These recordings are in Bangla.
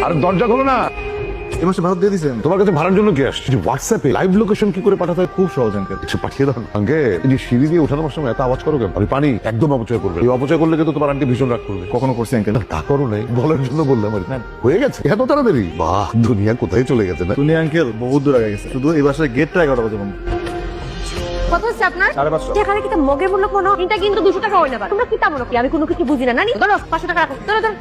আর দরজা খোলো না। এই মাসে ভাড়া দিয়ে দিয়েছেন? তোমার কাছে ভাড়ার জন্য কি আসছে? হোয়াটসঅ্যাপে লাইভ লোকেশন কি করে পাঠাতে হয়? খুব সহজ আঙ্কেল। কিছু পাঠিয়ে দাও আঙ্কেল। এই যে সিঁড়ি দিয়ে ওঠানোর সময় এত আওয়াজ করো কেন? আমি পানি একদম অপচয় করবে। এই অপচয় করলে কিন্তু তোমার আন্টি ভীষণ রাগ করবে। কখনো করছি আঙ্কেল? তা করো নাই, বলার জন্য বললাম আর কি। হয়ে গেছে এত তাড়াতাড়ি? বাহ, দুনিয়া কোথায় চলে গেছে না? দুনিয়া আঙ্কেল বহুত দূর আগে গেছে। শুধু এই বাসায় গেটটা 11টা বাজে বন্ধ। কত হচ্ছে আপনার? 550। যেখানে কিতা মগে মূল্য কোনো এটা কিন্তু 200 টাকা হইলে পারে। তোমরা কিতা মনে কি আমি কোনো কিছু বুঝি না। নানি ধরো 500 টাকা রাখো। ধরো ধরো।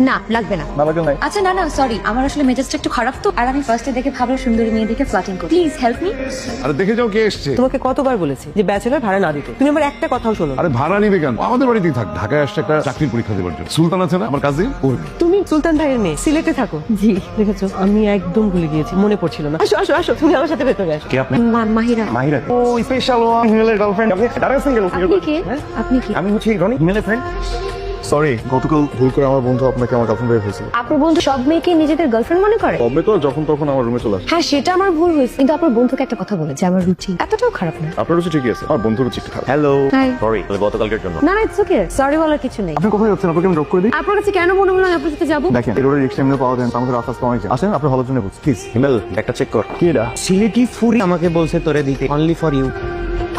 না লাগবে না। না লাগবে নাই। আচ্ছা না সরি, আমার আসলে মেজাজটা একটু খারাপ তো, আর আমি ফার্স্টে দেখে ভাবলাম সুন্দরী মেয়ে দেখে ফ্লার্টিং করি। Please help me. আরে দেখে যাও কে এসছে। তোমাকে কতবার বলেছি যে ব্যাচেলর ভাড়া না দিতে, তুমি আমার একটা কথাও শোনো না। আরে ভাড়া নিবে কেন? আমাদের বাড়িতেই থাক। ঢাকায় আসছে একটা চাকরির পরীক্ষা দেওয়ার জন্য। সুলতান আছে না আমার কাজিন, ওর মেয়ে। তুমি সুলতান ভাইয়ের মেয়ে, সিলেটে থাকো? জি দেখেছো, আমি একদম ভুলে গিয়েছি, মনে পড়ছিল না। আসো আসো আসো, তুমি আমার সাথে ভেতরে আসো। কে আপনি? মাহিরা। মাহিরা। ও স্পেশাল ওয়ান হিমেলের গার্লফ্রেন্ড। আপনি দাঁড়ায় সিঙ্গেল? আপনি কে? আপনি কি? আমি হচ্ছি রনি, হিমেলের ফ্রেন্ড। সরি, গতকাল ভুল করে আমার বন্ধু আপনাকে আমার গার্লফ্রেন্ড বের হয়েছিল। আপনার বন্ধু সব মেয়েকে নিজেদের গার্লফ্রেন্ড মনে করে? তবে তো যখন তখন আমার রুমে চলে আসে। হ্যাঁ সেটা আমার ভুল হয়েছে, কিন্তু আপনার বন্ধুকে একটা কথা বলে যে আমার রুচি এতটাও খারাপ না। আপনার রুচি ঠিকই আছে, আমার বন্ধুর রুচি একটু খারাপ। হ্যালো। হাই। সরি, গতকালকের জন্য। না না ইটস ওকে, সরি বলার কিছু নেই। আপনি কোথায় যাচ্ছেন? আপনাকে আমি ড্রপ করে দিই। আপনার কাছে কেন মনে হলো আমি আপনার সাথে যাবো? দেখেন এই রোডে রিক্সা এমনি পাওয়া যায় না, আমাদের রাস্তা অনেক জ্যাম। আসেন আপনার হলের জন্য বলছি প্লিজ। হিমেল একটা চেক কর। কি এটা? সিলেটি ফুরি আমাকে বলছে তোরে দিতে, অনলি ফর ইউ।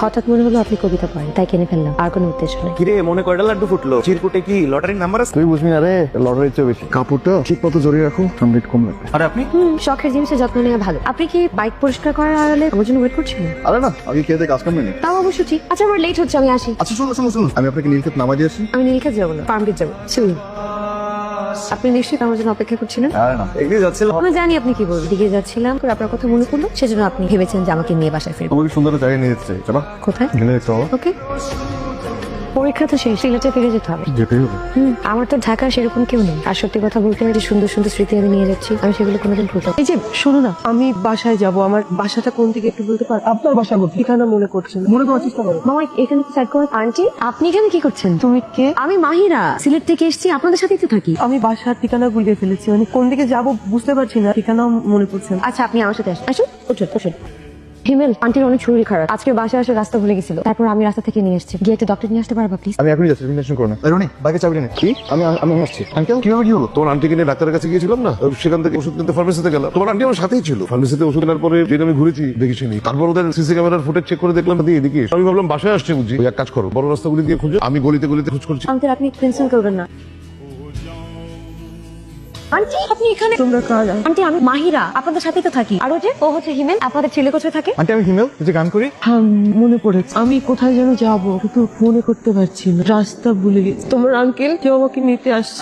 হঠাৎ মনে হলো আপনি কবিতা পড়েন, তাই কিনে ফেললাম, আর কোনো উদ্দেশ্য নেই। কিরে মনে কয়টা লাড্ডু ফুটলো? চিরকুটে কি লটারির নাম্বার আছে? তুই বুঝবি না রে, লটারির চেয়ে বেশি। কাপড়টা ঠিক মতো জড়িয়ে রাখো, রেট কম লাগবে। আরে আপনি শখের জিনিসের যত্ন নেওয়া ভালো। আপনি কি বাইক পরিষ্কার করার আড়ালে আমার জন্য ওয়েট করছিলেন? আরে না, আগে খেয়ে কাজ কাম নেই। তাও অবশ্য ঠিক। আচ্ছা আমার লেট হচ্ছে, আমি আসি। আচ্ছা শুনুন শুনুন শুনুন, আমি আপনাকে নীলক্ষেত নামাই দিয়েছি। আমি নীলক্ষেত যাবো না, ফার্মগেট যাবো। শুনুন, আপনি নিশ্চয়ই আমার জন্য অপেক্ষা করছিলেন। আরে না, এগিয়ে যাচ্ছিল। আমি জানি আপনি কি বলবেন। দিকে যাচ্ছিলাম, করে আপনার কথা মনে পড়লো, সেজন্য আপনি ভেবেছেন যে আমাকে নিয়ে বাসায় ফিরবো। তোমাকে সুন্দর জায়গায় নিয়ে যেতে চাই। চলো কোথায়? গেলে দেখতে হবে। ওকে। পরীক্ষা তো শেষ, সিলেটে ফিরে যেতে হবে। যেতেই হবে। আমার তো ঢাকা সেরকম কেউ নেই। আর সত্যি কথা বলতে যে সুন্দর সুন্দর স্মৃতি আমি নিয়ে যাচ্ছি, আমি সেগুলো কোনোদিন ভুলতে এই যে শোনো না, আমি বাসায় যাব, আমার বাসাটা কোন দিকে একটু বলতে পার? আপনার বাসা কোথায়? ঠিকানা মনে করছেন, মনে করার চেষ্টা করো। মামা এখানে তো সাইড করে। আন্টি আপনি এখানে কি করছেন? তুমি কে? আমি মাহিরা, সিলেট থেকে এসেছি, আপনাদের সাথেই তো থাকি। আমি বাসার ঠিকানা গুলিয়ে ফেলেছি, মানে কোন দিকে যাব বুঝতে পারছি না, ঠিকানাও মনে পড়ছে না। আচ্ছা আপনি আমার সাথে আসুন। আসুন, উঠুন উঠুন। হিমেল, আন্টির অনেক শরীর খারাপ, আজকে বাসায় আসে রাস্তা ভুলে গেছিল, তারপর আমি রাস্তা থেকে নিয়ে এসেছি। গিয়ে একটা ডক্টর নিয়ে আসতে পারবা প্লিজ? আমি এখনই যাচ্ছি, তুমি টেনশন করো না। রনি বাইকে চাবি নে। কি? আমি আমি আসছি। আঙ্কেল কিভাবে কি হলো? তোমার আন্টিকে নিয়ে ডাক্তারের কাছে গিয়েছিলাম না, সেখান থেকে ওষুধ কিনতে ফার্মেসিতে গেলাম। তোমার আন্টি আমার সাথেই ছিল। ফার্মেসিতে ওষুধ কেনার পরে যেটা আমি ঘুরেছি দেখিসনি। তারপর ওদের সিসি ক্যামেরার ফুটেজ চেক করে দেখলাম দিয়ে এদিকে। আমি ভাবলাম বাসায় আসছে বুঝি। ওই এক কাজ করো, বড় রাস্তাগুলি দিয়ে খুঁজো, আমি গলিতে গলিতে খোঁজ করছি। আঙ্কেল আপনি টেনশন করবেন না। আন্টি আপনি এখানে? তোমরা কার? আন্টি আমি মাহিরা, আপনাদের সাথেই তো থাকি। আর ও যে ও হচ্ছে হিমেল। আপনাদের ছেলে কোথায় থাকে? আন্টি আমি হিমেল, তুই যে গান করি। হ্যাঁ মনে পড়েছে, আমি কোথায় যেন যাবো কিন্তু মনে করতে পারছি না, রাস্তা ভুলে গেছি। তোমার আঙ্কেল কেউ আমাকে নিতে আসছে।